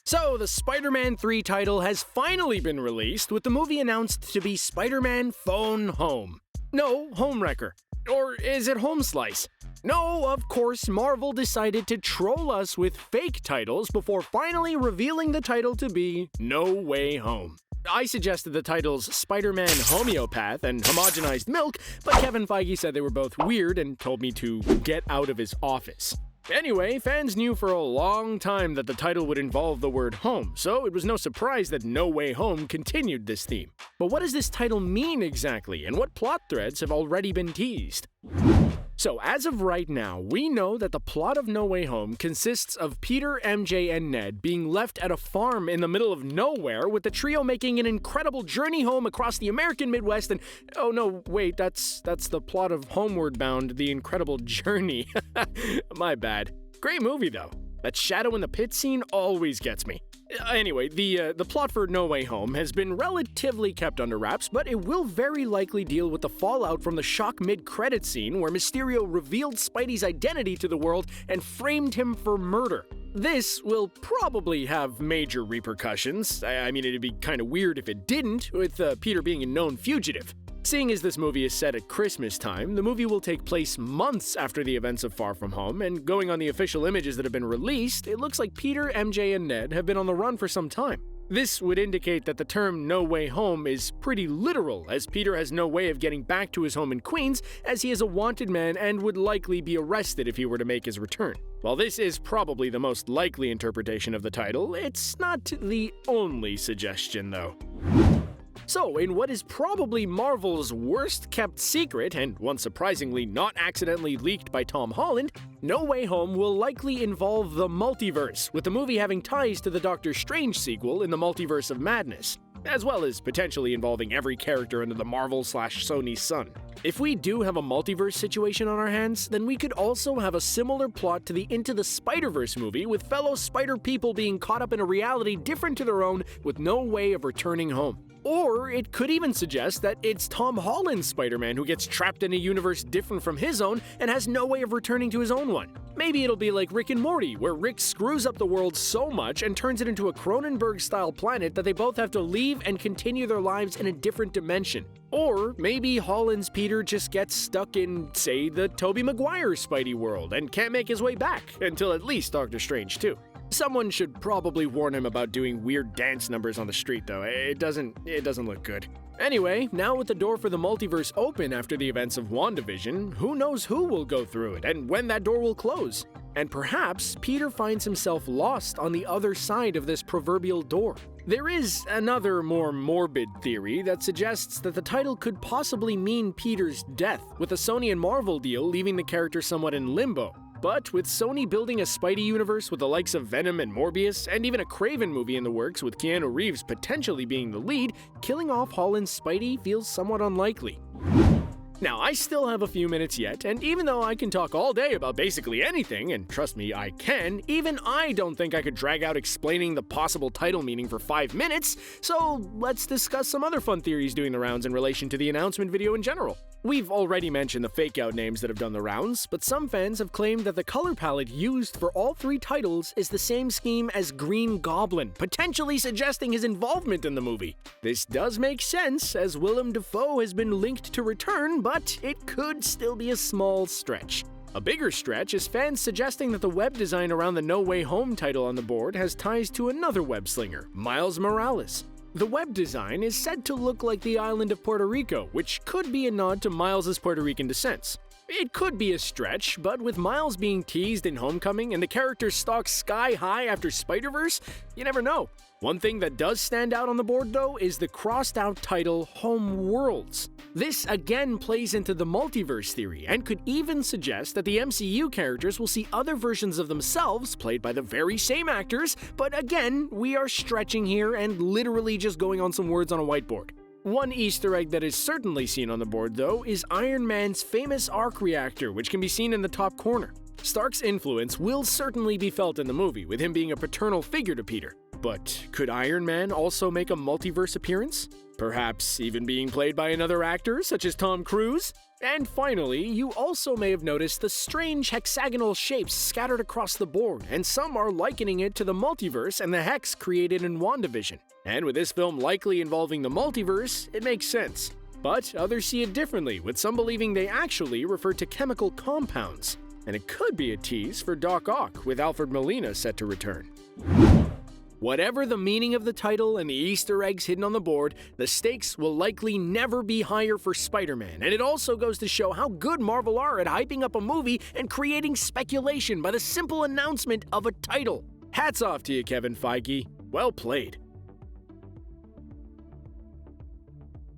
So, the Spider-Man 3 title has finally been released, with the movie announced to be Spider-Man Phone Home. No, Homewrecker. Or is it Homeslice? No, of course, Marvel decided to troll us with fake titles before finally revealing the title to be No Way Home. I suggested the titles Spider-Man Homeopath and Homogenized Milk, but Kevin Feige said they were both weird and told me to get out of his office. Anyway, fans knew for a long time that the title would involve the word home, so it was no surprise that No Way Home continued this theme. But what does this title mean exactly, and what plot threads have already been teased? So, as of right now, we know that the plot of No Way Home consists of Peter, MJ, and Ned being left at a farm in the middle of nowhere, with the trio making an incredible journey home across the American Midwest and— oh no, wait, that's the plot of Homeward Bound, The Incredible Journey. My bad. Great movie, though. That shadow in the pit scene always gets me. Anyway, the plot for No Way Home has been relatively kept under wraps, but it will very likely deal with the fallout from the shock mid-credit scene where Mysterio revealed Spidey's identity to the world and framed him for murder. This will probably have major repercussions. I mean, it'd be kind of weird if it didn't, with Peter being a known fugitive. Seeing as this movie is set at Christmas time, the movie will take place months after the events of Far From Home, and going on the official images that have been released, it looks like Peter, MJ, and Ned have been on the run for some time. This would indicate that the term No Way Home is pretty literal, as Peter has no way of getting back to his home in Queens, as he is a wanted man and would likely be arrested if he were to make his return. While this is probably the most likely interpretation of the title, it's not the only suggestion, though. So, in what is probably Marvel's worst-kept secret, and one surprisingly not accidentally leaked by Tom Holland, No Way Home will likely involve the multiverse, with the movie having ties to the Doctor Strange sequel in the Multiverse of Madness, as well as potentially involving every character under the Marvel/Sony sun. If we do have a multiverse situation on our hands, then we could also have a similar plot to the Into the Spider-Verse movie, with fellow Spider people being caught up in a reality different to their own with no way of returning home. Or it could even suggest that it's Tom Holland's Spider-Man who gets trapped in a universe different from his own and has no way of returning to his own one. Maybe it'll be like Rick and Morty, where Rick screws up the world so much and turns it into a Cronenberg-style planet that they both have to leave and continue their lives in a different dimension. Or maybe Holland's Peter just gets stuck in, say, the Tobey Maguire Spidey world and can't make his way back, until at least Doctor Strange 2. Someone should probably warn him about doing weird dance numbers on the street, though. It doesn't look good. Anyway, now with the door for the multiverse open after the events of WandaVision, who knows who will go through it and when that door will close? And perhaps Peter finds himself lost on the other side of this proverbial door. There is another more morbid theory that suggests that the title could possibly mean Peter's death, with the Sony and Marvel deal leaving the character somewhat in limbo. But with Sony building a Spidey universe with the likes of Venom and Morbius, and even a Craven movie in the works with Keanu Reeves potentially being the lead, killing off Holland's Spidey feels somewhat unlikely. Now, I still have a few minutes yet, and even though I can talk all day about basically anything, and trust me, I can, even I don't think I could drag out explaining the possible title meaning for 5 minutes, so let's discuss some other fun theories doing the rounds in relation to the announcement video in general. We've already mentioned the fake-out names that have done the rounds, but some fans have claimed that the color palette used for all 3 titles is the same scheme as Green Goblin, potentially suggesting his involvement in the movie. This does make sense, as Willem Dafoe has been linked to return, but it could still be a small stretch. A bigger stretch is fans suggesting that the web design around the No Way Home title on the board has ties to another web-slinger, Miles Morales. The web design is said to look like the island of Puerto Rico, which could be a nod to Miles' Puerto Rican descents. It could be a stretch, but with Miles being teased in Homecoming and the character stalked sky high after Spider-Verse, you never know. One thing that does stand out on the board, though, is the crossed-out title Home Worlds. This again plays into the multiverse theory and could even suggest that the MCU characters will see other versions of themselves played by the very same actors, but again, we are stretching here and literally just going on some words on a whiteboard. One Easter egg that is certainly seen on the board, though, is Iron Man's famous arc reactor, which can be seen in the top corner. Stark's influence will certainly be felt in the movie, with him being a paternal figure to Peter. But could Iron Man also make a multiverse appearance? Perhaps even being played by another actor, such as Tom Cruise? And finally, you also may have noticed the strange hexagonal shapes scattered across the board, and some are likening it to the multiverse and the hex created in WandaVision. And with this film likely involving the multiverse, it makes sense. But others see it differently, with some believing they actually refer to chemical compounds. And it could be a tease for Doc Ock, with Alfred Molina set to return. Whatever the meaning of the title and the Easter eggs hidden on the board, the stakes will likely never be higher for Spider-Man, and it also goes to show how good Marvel are at hyping up a movie and creating speculation by the simple announcement of a title. Hats off to you, Kevin Feige. Well played.